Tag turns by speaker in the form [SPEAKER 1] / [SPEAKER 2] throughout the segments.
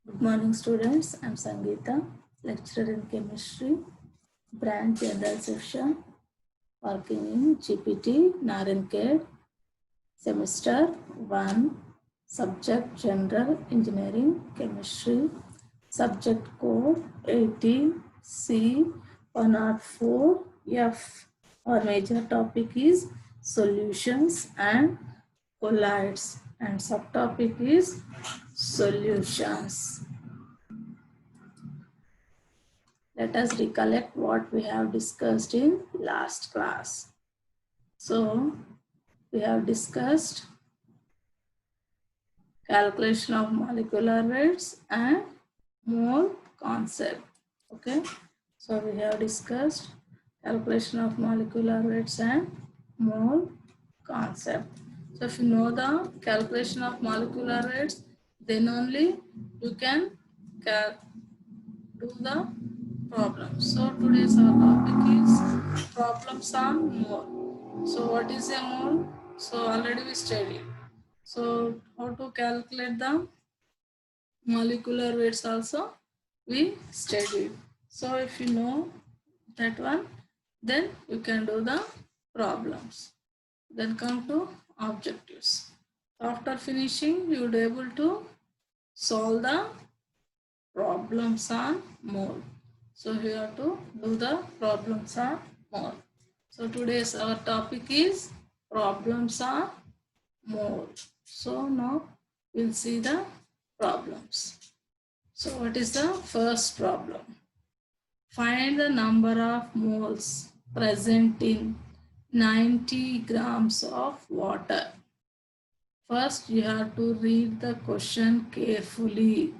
[SPEAKER 1] Good morning, students. I'm Sangeeta, lecturer in chemistry, branch general section, working in GPT, Narankhed, semester 1, subject general engineering chemistry, subject code 18C104F. Our major topic is solutions and colloids, and subtopic is solutions. Let us recollect what we have discussed in last class. So, we have discussed calculation of molecular weights and mole concept. Okay, so we have discussed calculation of molecular weights and mole concept. So, if you know the calculation of molecular weights, then only you can do the problem. So today's our topic is problems on mole. So what is a mole? So already we studied. So how to calculate the molecular weights also we studied. So if you know that one, then you can do the problems. Then come to objectives. After finishing, you would be able to solve the problems on mole. So we have to do the problems on mole. So today's our topic is problems on mole. So now we'll see the problems. So what is the first problem? Find the number of moles present in 90 grams of water. First, you have to read the question carefully.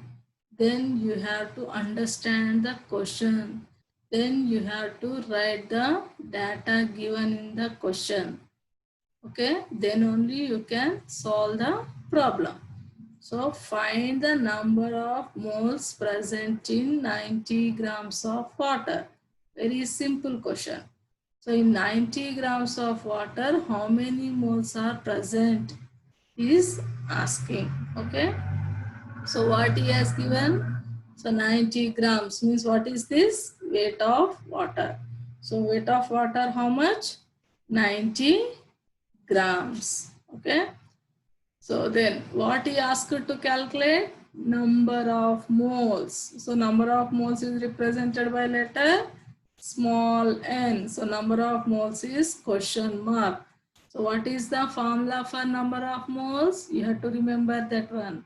[SPEAKER 1] Then you have to understand the question. Then you have to write the data given in the question. Okay, then only you can solve the problem. So find the number of moles present in 90 grams of water. Very simple question. So in 90 grams of water, how many moles are present? He is asking. Okay. So what he has given? So 90 grams means what is this? Weight of water. So weight of water how much? 90 grams. Okay. So then what he asked to calculate? Number of moles. So number of moles is represented by letter small n. So number of moles is question mark. So what is the formula for number of moles? You have to remember that one.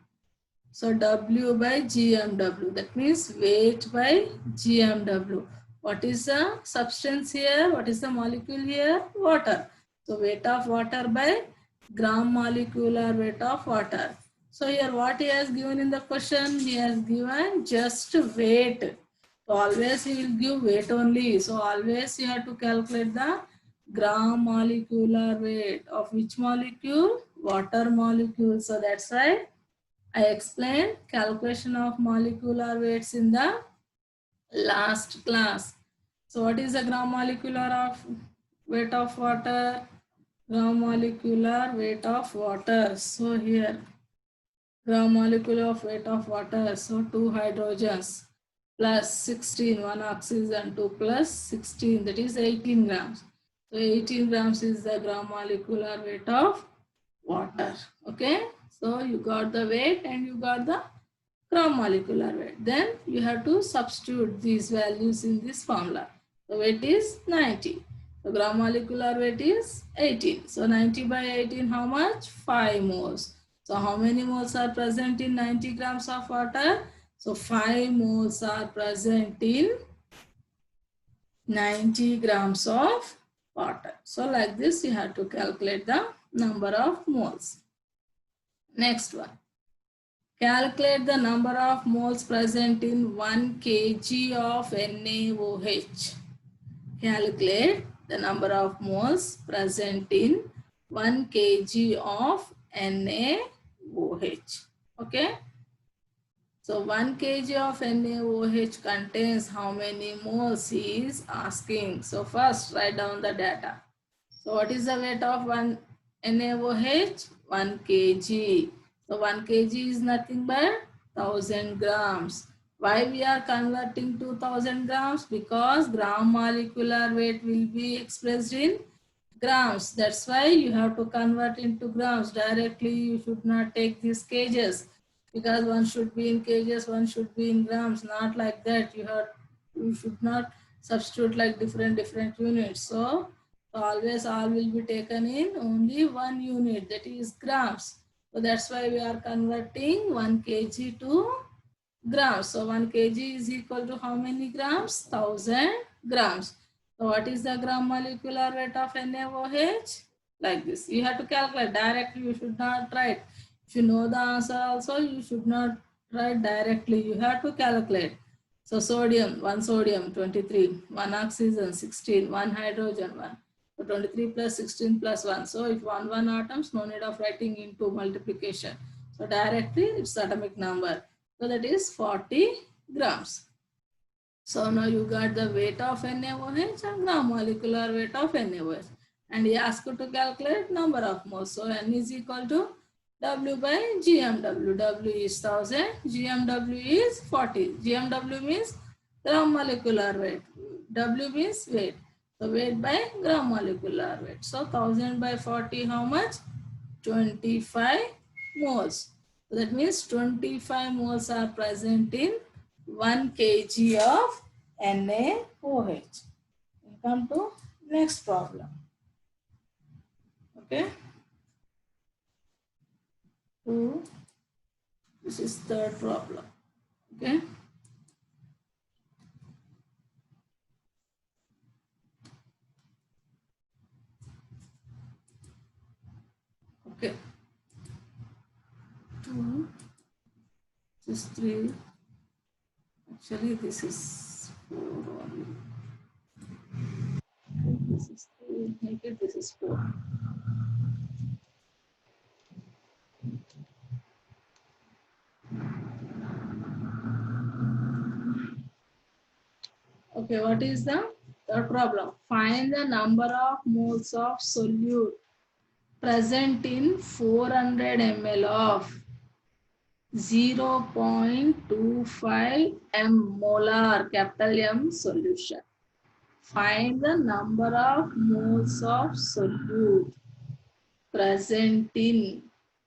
[SPEAKER 1] So W by GMW, that means weight by GMW. What is the substance here? What is the molecule here? Water. So weight of water by gram molecular weight of water. So here what he has given in the question? He has given just weight. So always he will give weight only. So always you have to calculate the gram molecular weight of which molecule? Water molecule. So that's why I explained calculation of molecular weights in the last class. So what is the gram molecular of weight of water? Gram molecular weight of water. So here gram molecular of weight of water. So 2 hydrogens plus 16, 1 oxygen, 2 plus 16, that is 18 grams. So 18 grams is the gram molecular weight of water. Okay. So you got the weight and you got the gram molecular weight. Then you have to substitute these values in this formula. The weight is 90. The gram molecular weight is 18. So 90 by 18, how much? 5 moles. So how many moles are present in 90 grams of water? So 5 moles are present in 90 grams of water. So like this, you have to calculate the number of moles. Next one. Calculate the number of moles present in 1 kg of NaOH. Calculate the number of moles present in 1 kg of NaOH. Okay. So 1 kg of NaOH contains how many moles he is asking. So first write down the data. So what is the weight of 1 NaOH? 1 kg. So 1 kg is nothing but 1000 grams. Why we are converting to 1000 grams? Because gram molecular weight will be expressed in grams. That's why you have to convert into grams. Directly you should not take these kgs, because one should be in kgs, one should be in grams. Not like that. You should not substitute like different units. So always all will be taken in only one unit, that is grams. So that's why we are converting 1 kg to grams. So 1 kg is equal to how many grams? 1000 grams. So what is the gram molecular weight of NaOH? Like this. You have to calculate directly. You should not write. If you know the answer also, you should not write directly. You have to calculate. So sodium, 1 sodium, 23, 1 oxygen, 16, 1 hydrogen, 1. So 23 plus 16 plus 1. So if 1 atoms, no need of writing into multiplication. So directly it's atomic number. So that is 40 grams. So now you got the weight of NaOH and gram molecular weight of NaOH. And he asked you to calculate number of moles. So N is equal to W by GMW. W is 1000, GMW is 40. GMW means gram molecular weight. W means weight. So weight by gram molecular weight. So 1000 by 40, how much? 25 moles. So that means 25 moles are present in 1 kg of NaOH. We'll come to next problem. Okay. So this is third problem. Okay. Okay. 2, this is 3. Actually, this is 4 only. This is 3. Make it, this is 4. Okay, what is the third problem? Find the number of moles of solute present in 400 ml of 0.25 m molar capital M solution. Find the number of moles of solute present in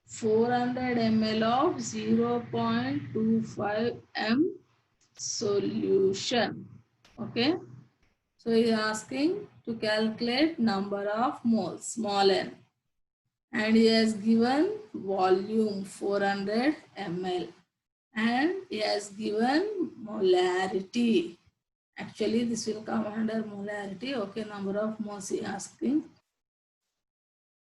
[SPEAKER 1] 400 ml of 0.25 m solution. Okay. So he is asking to calculate number of moles, small n. And he has given volume 400 ml. And he has given molarity. Actually, this will come under molarity. Okay, number of moles he is asking.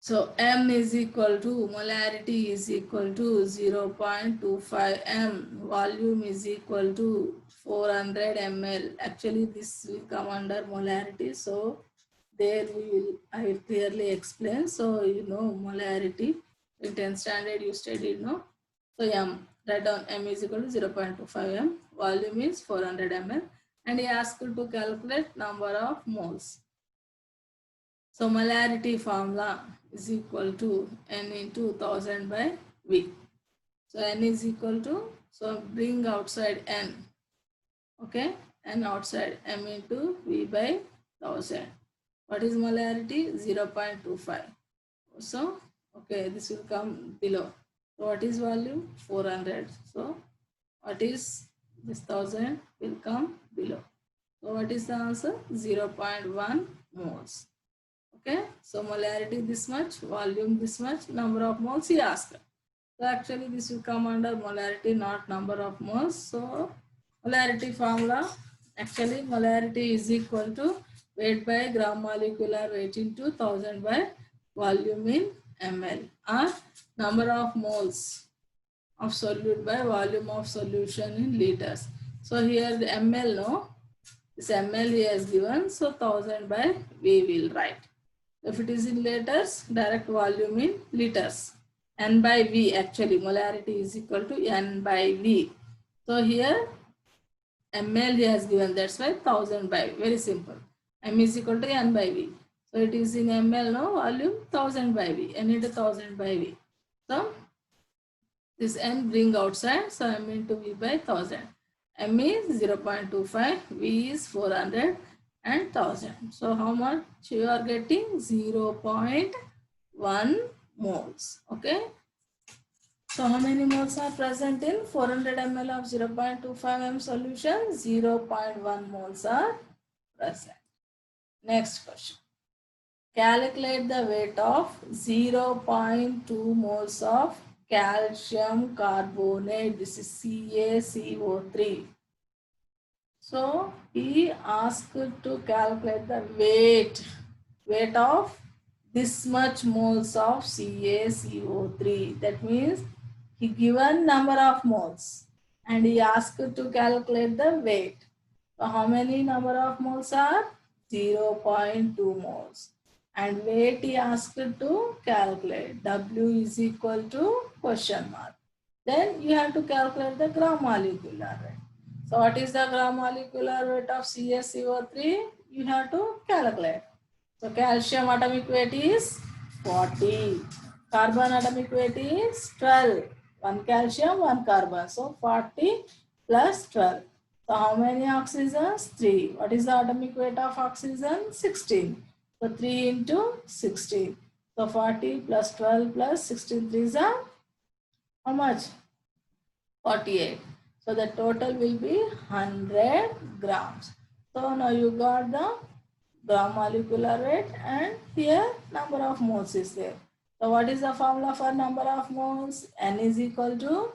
[SPEAKER 1] So M is equal to, molarity is equal to 0.25 m. Volume is equal to 400 ml. Actually, this will come under molarity. So there I will clearly explain. So you know molarity. In 10th standard you studied, no? So M, write down M is equal to 0.25 m. Volume is 400 ml. And he asked you to calculate number of moles. So molarity formula is equal to N into 1000 by V. So N is equal to, so bring outside N. Okay, N outside, M into V by 1000. What is molarity? 0.25. So, okay, this will come below. So what is volume? 400. So what is this 1000 will come below. So what is the answer? 0.1 moles. Okay, so molarity this much, volume this much, number of moles he asked. So actually this will come under molarity, not number of moles. So molarity formula, actually molarity is equal to weight by gram molecular weight into 1000 by volume in ml, or number of moles of solute by volume of solution in liters. So here the ml, no, this ml he has given, so 1000 by V will write. If it is in liters, direct volume in liters. N by V, actually molarity is equal to N by V. So here ml he has given, that's why 1000 by, very simple. M is equal to N by V. So it is in ml, no, volume 1000 by V, N into 1000 by V. So This N bring outside, so M into V by 1000. M is 0.25, V is 400 and 1000. So how much you are getting? 0.1 moles. Okay. So how many moles are present in 400 ml of 0.25 m solution? 0.1 moles are present. Next question. Calculate the weight of 0.2 moles of calcium carbonate. This is CaCO3. So he asked to calculate the weight of this much moles of CaCO3. That means he given number of moles and he asked to calculate the weight. So how many number of moles are? 0.2 moles. And weight he asked to calculate. W is equal to question mark. Then you have to calculate the gram molecular weight. So what is the gram molecular weight of CaCO3? You have to calculate. So calcium atomic weight is 40. Carbon atomic weight is 12. One calcium, one carbon. So 40 plus 12. So how many oxygens? 3. What is the atomic weight of oxygen? 16. So 3 into 16. So 40 plus 12 plus 16. 3 is how much? 48. So the total will be 100 grams. So now you got the gram molecular weight and here number of moles is there. So what is the formula for number of moles? N is equal to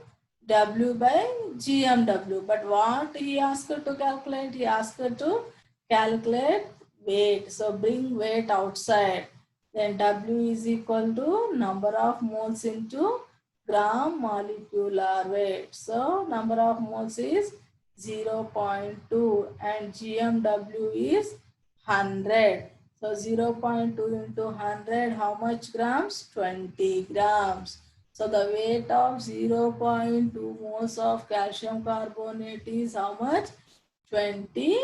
[SPEAKER 1] W by GMW. But what he asked to calculate? He asked to calculate weight. So bring weight outside. Then W is equal to number of moles into gram molecular weight. So number of moles is 0.2 and GMW is 100. So 0.2 into 100, how much grams? 20 grams. So the weight of 0.2 moles of calcium carbonate is how much? 20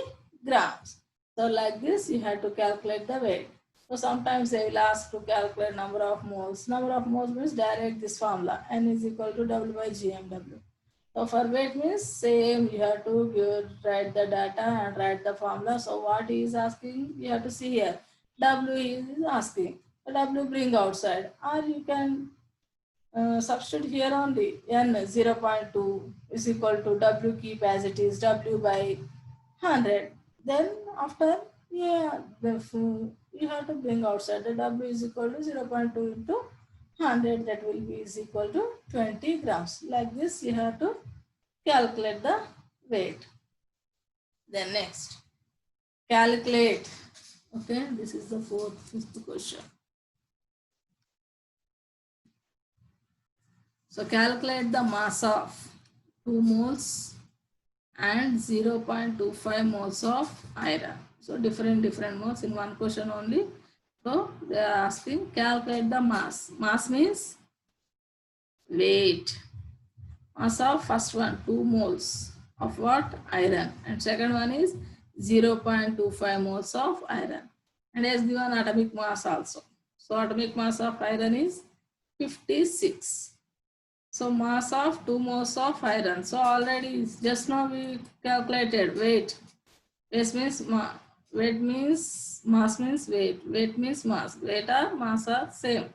[SPEAKER 1] grams. So like this, you have to calculate the weight. So sometimes they will ask to calculate number of moles. Number of moles means direct this formula. N is equal to W by GMW. So for weight means same, you have to write the data and write the formula. So what he is asking, you have to see here. W is asking. W bring outside. Or you can substitute here only. N 0.2 is equal to W keep as it is. W by 100. Then after, yeah, you have to bring outside. The W is equal to 0.2 into 100. That will be is equal to 20 grams. Like this, you have to calculate the weight. Then next, calculate. Okay, this is the fifth question. So calculate the mass of 2 moles and 0.25 moles of iron. So different moles in one question only. So they are asking calculate the mass. Mass means weight. Mass of first one 2 moles of what? Iron. And second one is 0.25 moles of iron. And has given atomic mass also. So atomic mass of iron is 56. So mass of 2 moles of iron. So already just now we calculated weight. Weight means weight means mass means weight. Weight means mass. Weight or mass are same.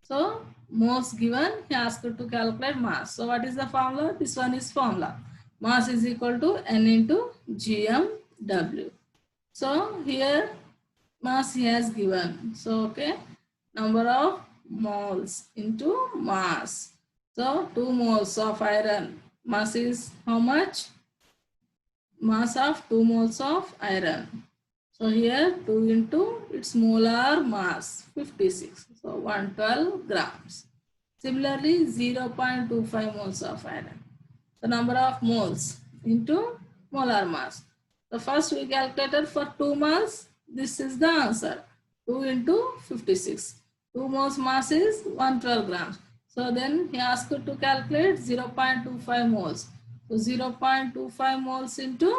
[SPEAKER 1] So moles given, he asked to calculate mass. So what is the formula? This one is formula. Mass is equal to N into GMW. So here mass he has given. So okay, number of moles into mass. So 2 moles of iron. Mass is how much? Mass of 2 moles of iron. So here 2 into its molar mass 56. So 112 grams. Similarly 0.25 moles of iron. The number of moles into molar mass. So first we calculated for 2 moles. This is the answer. 2 into 56. 2 moles mass is 112 grams. So then he asked to calculate 0.25 moles. So 0.25 moles into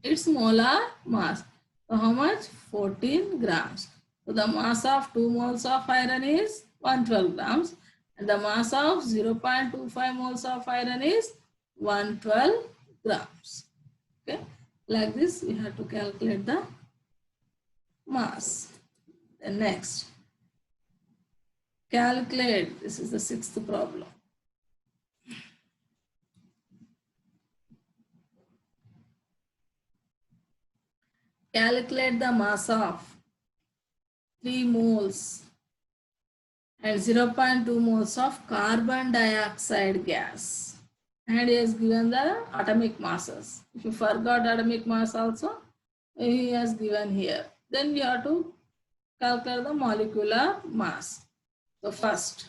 [SPEAKER 1] its molar mass. So how much? 14 grams. So the mass of 2 moles of iron is 112 grams And the mass of 0.25 moles of iron is 112 grams. Okay, like this we have to calculate the mass. Then next, calculate, this is the sixth problem. Calculate the mass of 3 moles and 0.2 moles of carbon dioxide gas. And he has given the atomic masses. If you forgot atomic mass also, he has given here. Then you have to calculate the molecular mass. So first,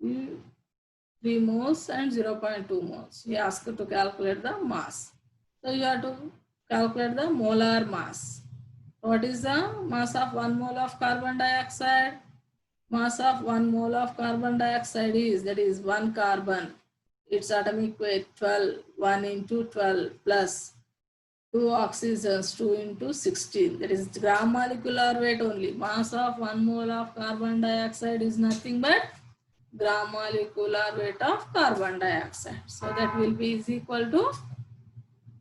[SPEAKER 1] 3 moles and 0.2 moles. He asked to calculate the mass. So you have to calculate the molar mass. What is the mass of 1 mole of carbon dioxide? Mass of 1 mole of carbon dioxide is, that is 1 carbon. Its atomic weight 12, 1 into 12 plus 2 oxygens 2 into 16. That is gram molecular weight only. Mass of 1 mole of carbon dioxide is nothing but gram molecular weight of carbon dioxide. So that will be is equal to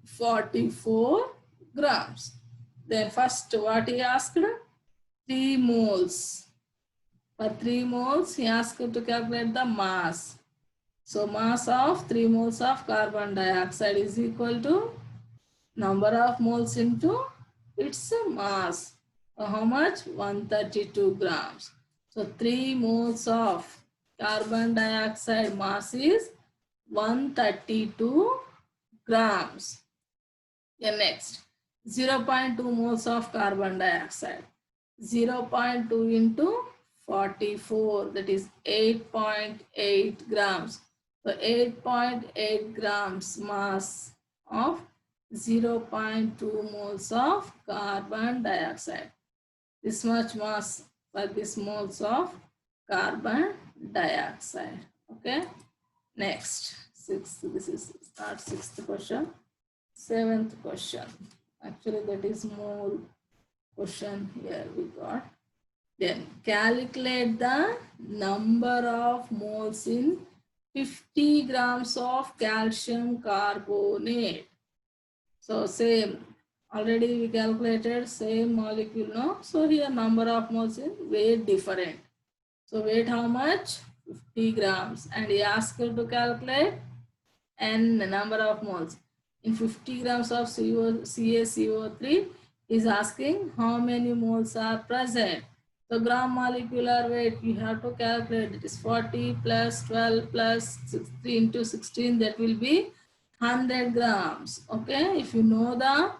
[SPEAKER 1] 44 grams. Then first what he asked? 3 moles. For 3 moles, he asked to calculate the mass. So mass of 3 moles of carbon dioxide is equal to number of moles into its mass. So how much? 132 grams. So 3 moles of carbon dioxide mass is 132 grams. Yeah, next, 0.2 moles of carbon dioxide. 0.2 into 44, that is 8.8 grams. So 8.8 grams mass of 0.2 moles of carbon dioxide. This much mass for this moles of carbon dioxide. Okay. Next, sixth. This is not sixth question. Seventh question. Actually, that is mole question here we got. Then calculate the number of moles in 50 grams of calcium carbonate. So same, already we calculated same molecule, no? So here number of moles in weight different. So weight how much? 50 grams. And he asked you to calculate n number of moles. In 50 grams of CaCO3 is asking how many moles are present. So gram molecular weight you have to calculate. It is 40 plus 12 plus 3 into 16, that will be 100 grams. Okay, if you know the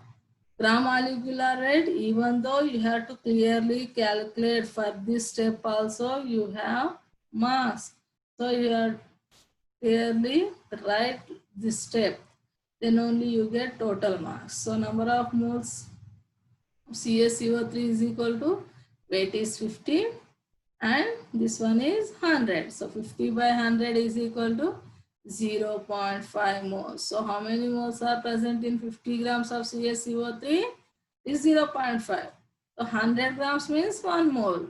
[SPEAKER 1] gram molecular weight, even though you have to clearly calculate for this step also, you have mass. So you have clearly write this step, then only you get total mass. So number of moles CaCO3 is equal to weight is 50 and this one is 100. So 50 by 100 is equal to 0.5 moles. So how many moles are present in 50 grams of CaCO3? Is 0.5. So 100 grams means 1 mole.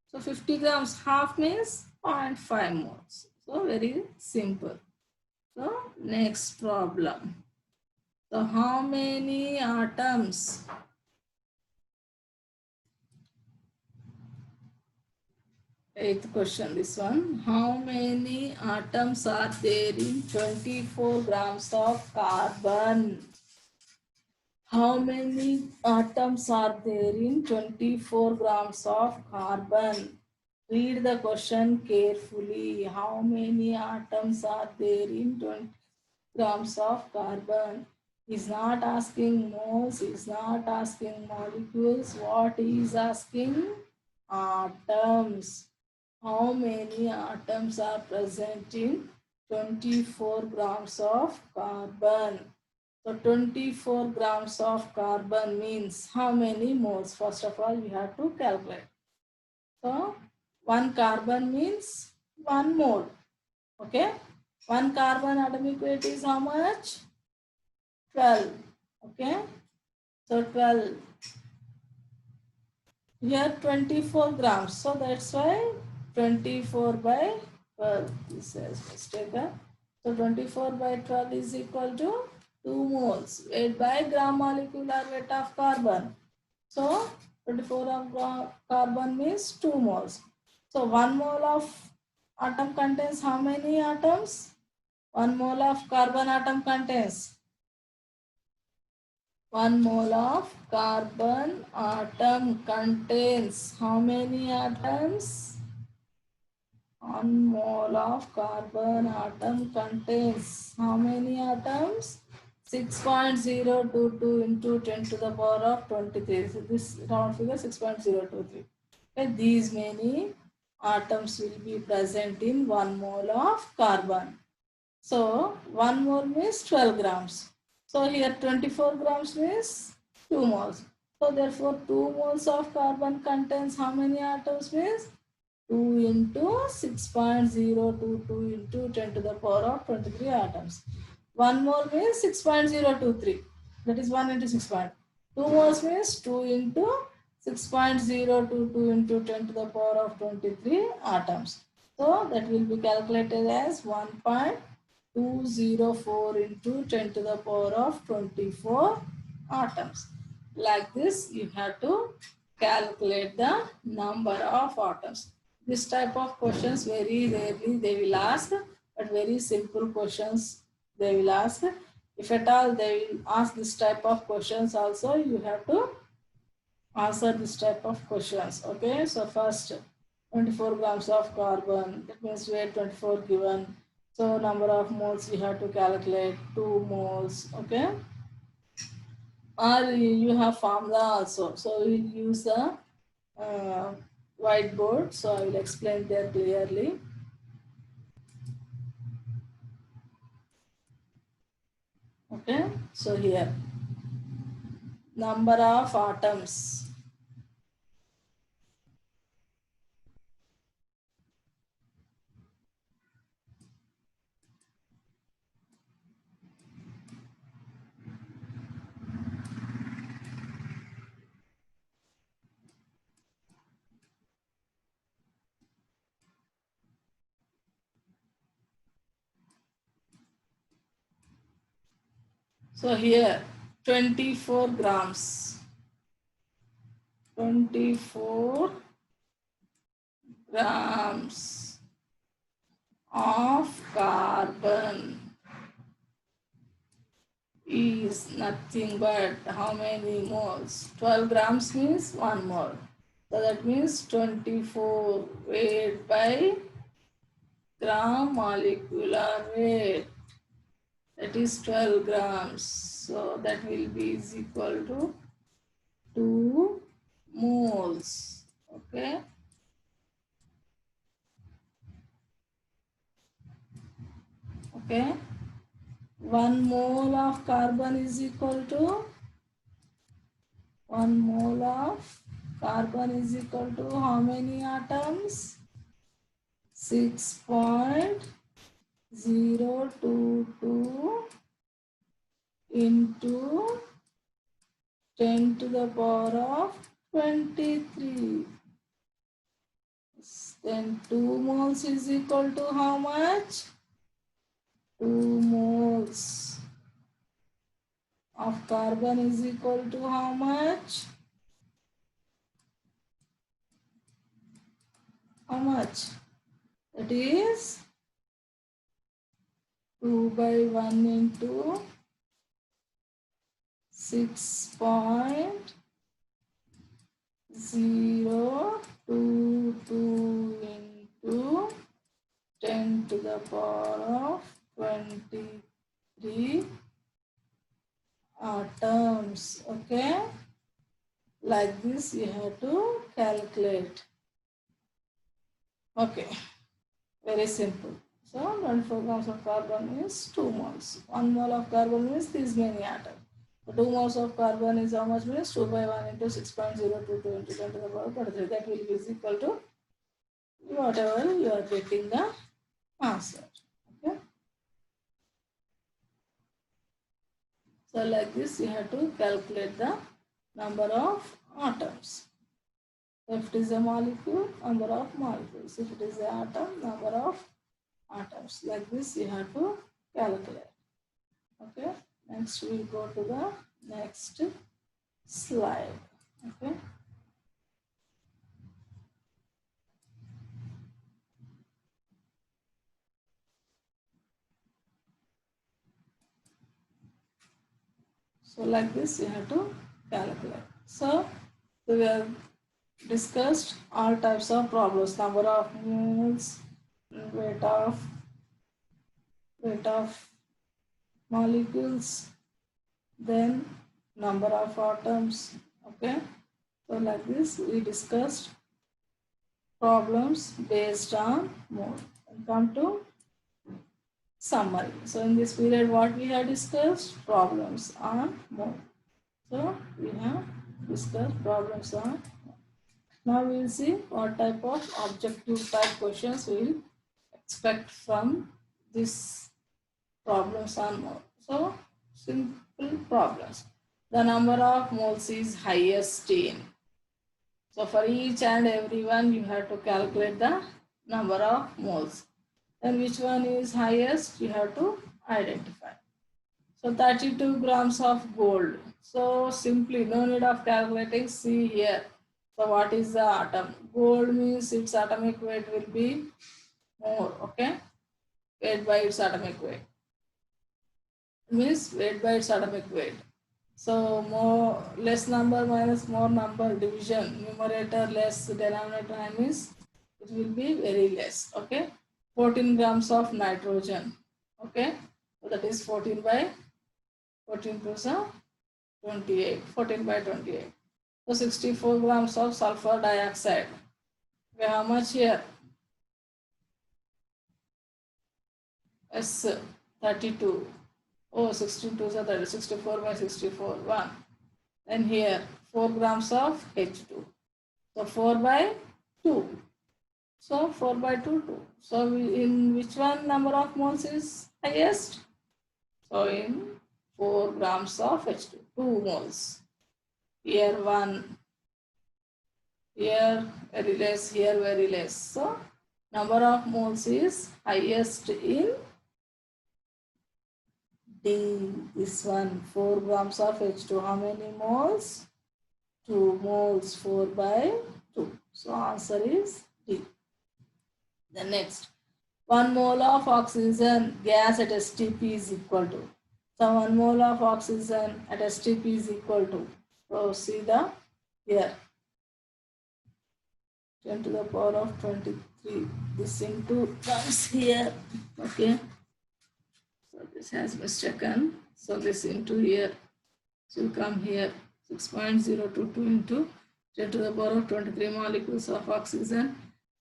[SPEAKER 1] So 50 grams half means 0.5 moles. So very simple. So next problem. So how many atoms? Eighth question, this one. How many atoms are there in 24 grams of carbon? How many atoms are there in 24 grams of carbon? Read the question carefully. How many atoms are there in 20 grams of carbon? He's not asking moles, he's not asking molecules. What he is asking? Atoms. How many atoms are present in 24 grams of carbon? So 24 grams of carbon means how many moles? First of all, we have to calculate. So 1 carbon means 1 mole. Okay. 1 carbon atomic weight is how much? 12. Okay. So 12. Here 24 grams. So that's why 24 by 12. This is mistaken. So 24 by 12 is equal to 2 moles. Weight by gram molecular weight of carbon. So 24 of carbon means 2 moles. So 1 mole of atom contains how many atoms? 1 mole of carbon atom contains 1 mole of carbon atom contains how many atoms? 1 mole of carbon atom contains how many atoms? 6.022 into 10 to the power of 23. So this round figure 6.023. Okay, these many atoms will be present in 1 mole of carbon. So 1 mole means 12 grams. So here 24 grams means 2 moles. So therefore 2 moles of carbon contains how many atoms means 2 into 6.022 into 10 to the power of 23 atoms. 1 mole means 6.023. That is 1 into 6. 2 moles means 2 into 6.022 into 10 to the power of 23 atoms. So that will be calculated as 1.204 into 10 to the power of 24 atoms. Like this, you have to calculate the number of atoms. This type of questions very rarely they will ask, but very simple questions they will ask. If at all they will ask this type of questions also, you have to answer this type of questions. Okay, so first 24 grams of carbon, that means weight 24 given. So number of moles you have to calculate 2 moles. Okay, or you have formula also. So we'll use a whiteboard. So I will explain there clearly. Okay, so here number of atoms. So here 24 grams. 24 grams of carbon is nothing but how many moles? 12 grams means 1 mole. So that means 24 weight by gram molecular weight. That is 12 grams. So that will be is equal to 2 moles. Okay. Okay. 1 mole of carbon is equal to 1 mole of carbon is equal to how many atoms? 6.022 into 10 to the power of 23. Then 2 moles is equal to how much? 2 moles of carbon is equal to how much? How much? That is 2 by 1 into 6.022 into 10 to the power of 23 atoms. Okay, like this you have to calculate. Okay, very simple. So 24 grams of carbon is 2 moles. 1 mole of carbon means these many atoms. So 2 moles of carbon is how much means 2 by 1 into 6.022 into 10 to the power 23. That will be equal to whatever you are getting the answer. Okay. So like this you have to calculate the number of atoms. If it is a molecule, number of molecules. If it is an atom, number of atoms. Like this you have to calculate. Okay, next we'll go to the next slide. Okay. So like this you have to calculate. So we have discussed all types of problems, number of moles, weight of molecules, then number of atoms. Okay, so like this we discussed problems based on mole. And come to summary. So in this period what we have discussed? Problems on mole. So we have discussed problems on mole. Now we will see what type of objective type questions we will expect from this problems on mole. So simple problems. The number of moles is highest in. So for each and every one you have to calculate the number of moles. Then which one is highest you have to identify. So 32 grams of gold. So simply no need of calculating. See here. So what is the atom? Gold means its atomic weight will be more. Okay. Weight by its atomic weight. Means weight by its atomic weight. So more less number minus more number division. Numerator less denominator means it will be very less. Okay. 14 grams of nitrogen. Okay. So that is 14 by 14 plus 28. 14 by 28. So 64 grams of sulfur dioxide. Okay, how much here? S 32. Oh, 62 is 30. 64 by 64. 1. Then here 4 grams of H2. So 4 by 2. So 4 by 2, 2. So in which one number of moles is highest? So in 4 grams of H2. 2 moles. Here 1. Here very less. Here very less. So number of moles is highest in D. This one 4 grams of H2. How many moles? 2 moles. 4 by 2. So answer is D. The next, 1 mole of oxygen gas at STP is equal to. So 1 mole of oxygen at STP is equal to. So see the here 10 to the power of 23. This into comes here. Okay. So this has mistaken. So this into here. So will come here 6.022 into 10 to the power of 23 molecules of oxygen.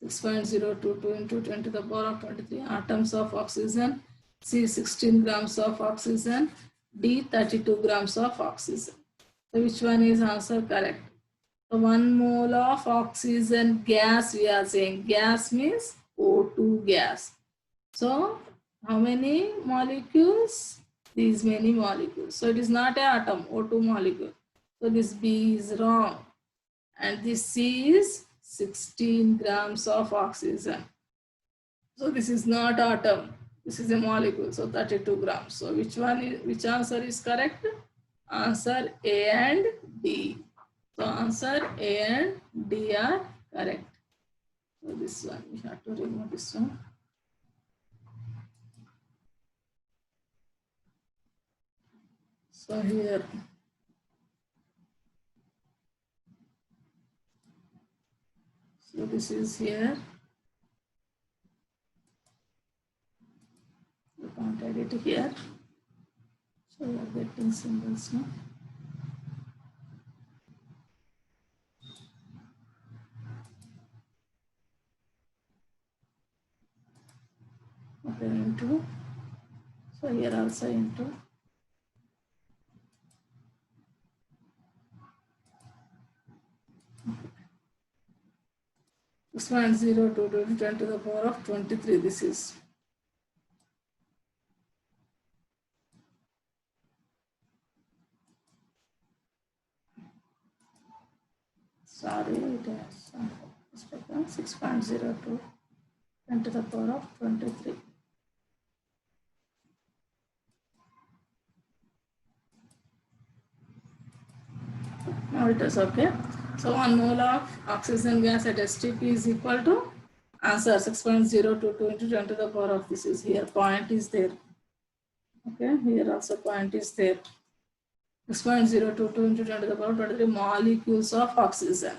[SPEAKER 1] 6.022 into 10 to the power of 23 atoms of oxygen. C 16 grams of oxygen. D 32 grams of oxygen. So which one is answer correct? So 1 mole of oxygen gas we are saying. Gas means O2 gas. So how many molecules? These many molecules. So it is not an atom, O2 molecule. So this B is wrong. And this C is 16 grams of oxygen. So this is not atom. This is a molecule. So 32 grams. So which answer is correct? Answer A and D. So answer A and D are correct. So this one, we have to remove this one. So here, so this is here. You can't edit here. So we are getting symbols now. Okay, into. So here also into. This 1.02 10 to the power of 23. This is. Sorry, it has some mistake. 6.02 10 to the power of 23. Now it is okay. So 1 mole of oxygen gas at STP is equal to answer 6.022 into 10 to the power of this is here. Point is there. Okay, here also point is there. 6.022 into 10 to the power 23 molecules of oxygen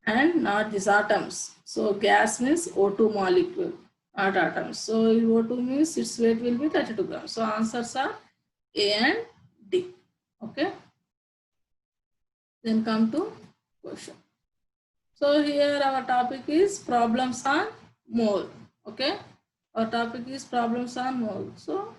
[SPEAKER 1] and not these atoms. So gas means O2 molecule, not atoms. So O2 means its weight will be 32 grams. So answers are A and D. Okay. Then come to question. So here our topic is problems on mole. Okay. Our topic is problems on mole. So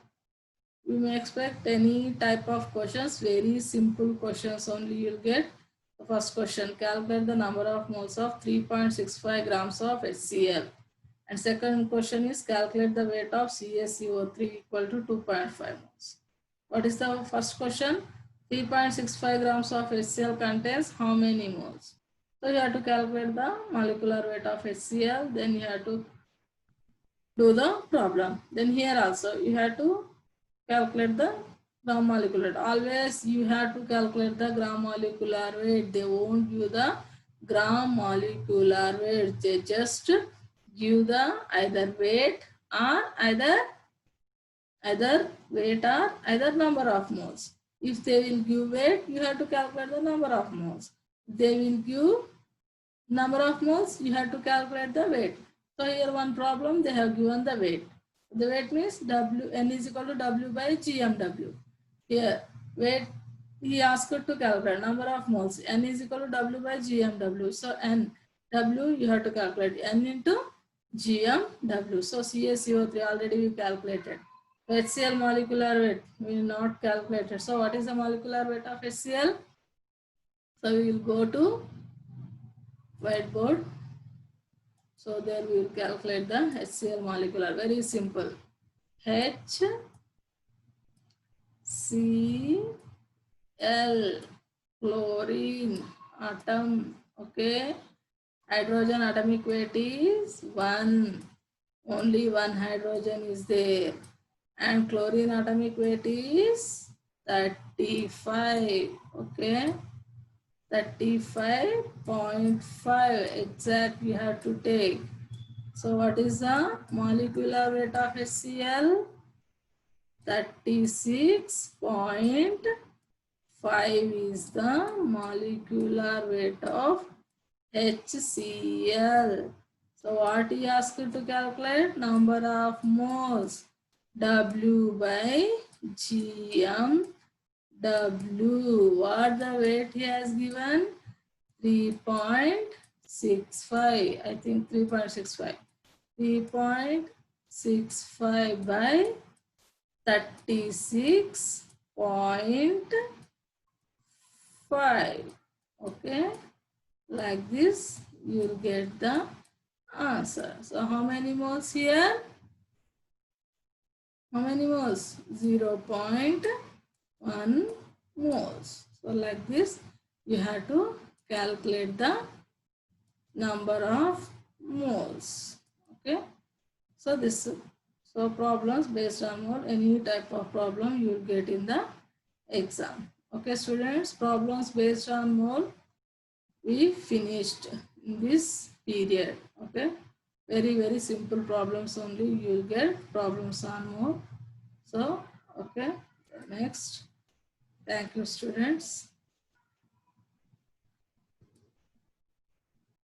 [SPEAKER 1] we may expect any type of questions, very simple questions only you'll get. The first question, calculate the number of moles of 3.65 grams of HCl. And second question is calculate the weight of CaCO3 equal to 2.5 moles. What is the first question? 3.65 grams of HCl contains how many moles? So you have to calculate the molecular weight of HCl, then you have to do the problem. Then here also you have to calculate the gram molecular weight. Always you have to calculate the gram molecular weight. They won't give the gram molecular weight. They just give the either weight or either number of moles. If they will give weight, you have to calculate the number of moles. If they will give number of moles, you have to calculate the weight. So here one problem, they have given the weight. The weight means N is equal to W by GMW. Here, weight, he asked to calculate number of moles. N is equal to W by GMW. So N, W, you have to calculate N into GMW. So CaCO3 already we calculated. HCl molecular weight, we not calculated. So what is the molecular weight of HCl? So we will go to whiteboard. So there we will calculate the HCl molecular. Very simple. HCl, chlorine atom. Okay. Hydrogen atomic weight is 1. Only one hydrogen is there. And chlorine atomic weight is 35. Okay. 35.5 exact you have to take. So what is the molecular weight of HCl? 36.5 is the molecular weight of HCl. So what he asked to calculate? Number of moles. W by GM W. What the weight he has given? 3.65. I think 3.65. 3.65 by 36.5. Okay. Like this, you'll get the answer. So how many moles here? How many moles? 0.1 moles. So like this, you have to calculate the number of moles. Okay. So problems based on mole, any type of problem you will get in the exam. Okay, students, problems based on mole we finished in this period. Okay, very simple problems only you will get problems on mole. So okay, next. Thank you, students.